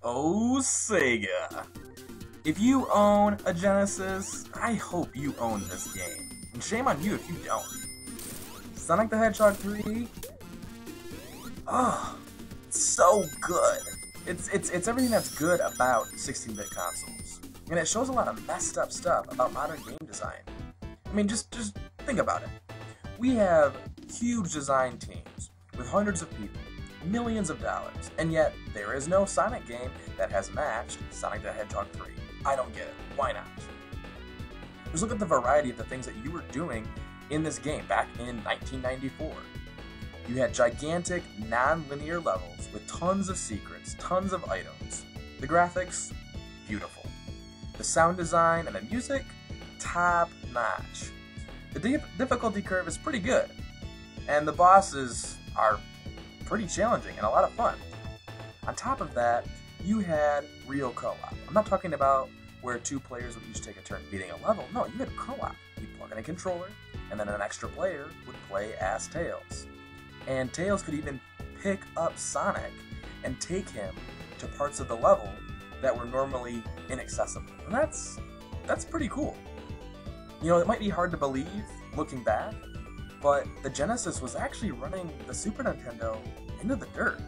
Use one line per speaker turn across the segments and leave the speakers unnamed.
Oh, Sega. If you own a Genesis, I hope you own this game. And shame on you if you don't. Sonic the Hedgehog 3? Oh, it's so good. It's everything that's good about 16-bit consoles. And it shows a lot of messed up stuff about modern game design. I mean, just think about it. We have huge design teams with hundreds of people, millions of dollars, and yet there is no Sonic game that has matched Sonic the Hedgehog 3. I don't get it. Why not? Just look at the variety of the things that you were doing in this game back in 1994. You had gigantic, non-linear levels with tons of secrets, tons of items. The graphics, beautiful. The sound design and the music, top-notch. The difficulty curve is pretty good, and the bosses are pretty challenging and a lot of fun. On top of that, you had real co-op. I'm not talking about where two players would each take a turn beating a level. No, you had co-op. You'd plug in a controller, and then an extra player would play as Tails. And Tails could even pick up Sonic and take him to parts of the level that were normally inaccessible. And that's pretty cool. You know, it might be hard to believe, looking back, but the Genesis was actually running the Super Nintendo into the dirt.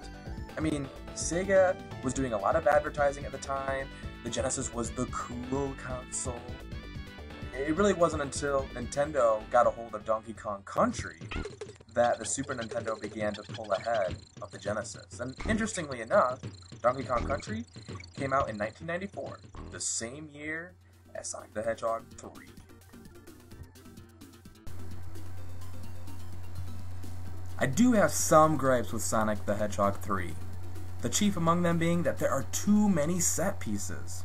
I mean, Sega was doing a lot of advertising at the time. The Genesis was the cool console. It really wasn't until Nintendo got a hold of Donkey Kong Country that the Super Nintendo began to pull ahead of the Genesis. And interestingly enough, Donkey Kong Country came out in 1994, the same year as Sonic the Hedgehog 3. I do have some gripes with Sonic the Hedgehog 3. The chief among them being that there are too many set pieces.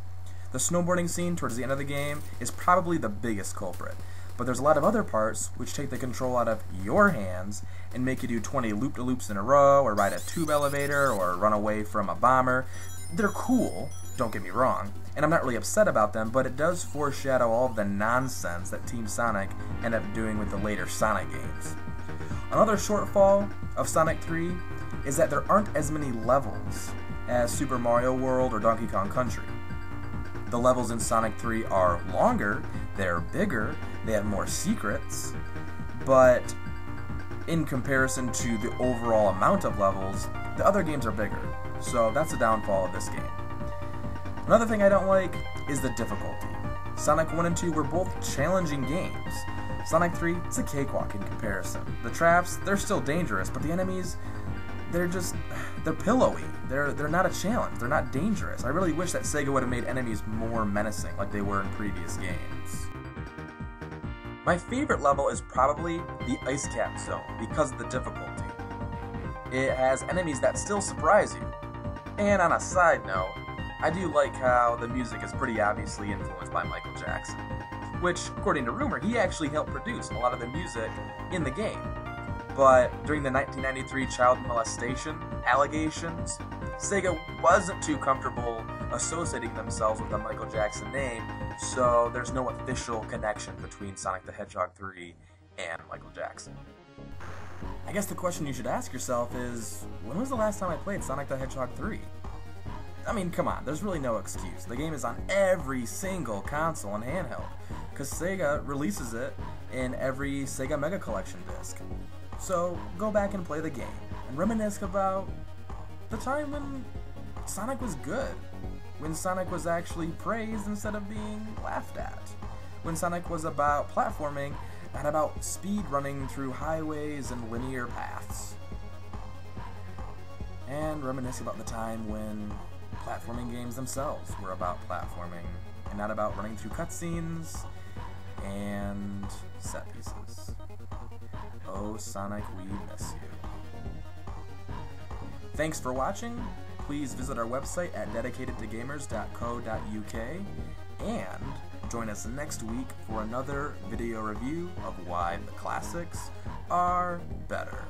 The snowboarding scene towards the end of the game is probably the biggest culprit, but there's a lot of other parts which take the control out of your hands and make you do 20 loop-de-loops in a row, or ride a tube elevator, or run away from a bomber. They're cool, don't get me wrong, and I'm not really upset about them, but it does foreshadow all of the nonsense that Team Sonic ended up doing with the later Sonic games. Another shortfall of Sonic 3 is that there aren't as many levels as Super Mario World or Donkey Kong Country. The levels in Sonic 3 are longer, they're bigger, they have more secrets, but in comparison to the overall amount of levels, the other games are bigger, so that's a downfall of this game. Another thing I don't like is the difficulty. Sonic 1 and 2 were both challenging games. Sonic 3, it's a cakewalk in comparison. The traps, they're still dangerous, but the enemies, they're pillowy. They're not a challenge. They're not dangerous. I really wish that Sega would have made enemies more menacing like they were in previous games. My favorite level is probably the Ice Cap Zone because of the difficulty. It has enemies that still surprise you. And on a side note, I do like how the music is pretty obviously influenced by Michael Jackson, which, according to rumor, he actually helped produce a lot of the music in the game. But during the 1993 child molestation allegations, Sega wasn't too comfortable associating themselves with the Michael Jackson name, so there's no official connection between Sonic the Hedgehog 3 and Michael Jackson. I guess the question you should ask yourself is, when was the last time I played Sonic the Hedgehog 3? I mean, come on, there's really no excuse. The game is on every single console and handheld, because Sega releases it in every Sega Mega Collection disc. So go back and play the game, and reminisce about the time when Sonic was good, when Sonic was actually praised instead of being laughed at, when Sonic was about platforming, not about speed running through highways and linear paths. And reminisce about the time when platforming games themselves were about platforming, and not about running through cutscenes and set pieces. Oh, Sonic, we miss you. Thanks for watching. Please visit our website at dedicatedtogamers.co.uk and join us next week for another video review of why the classics are better.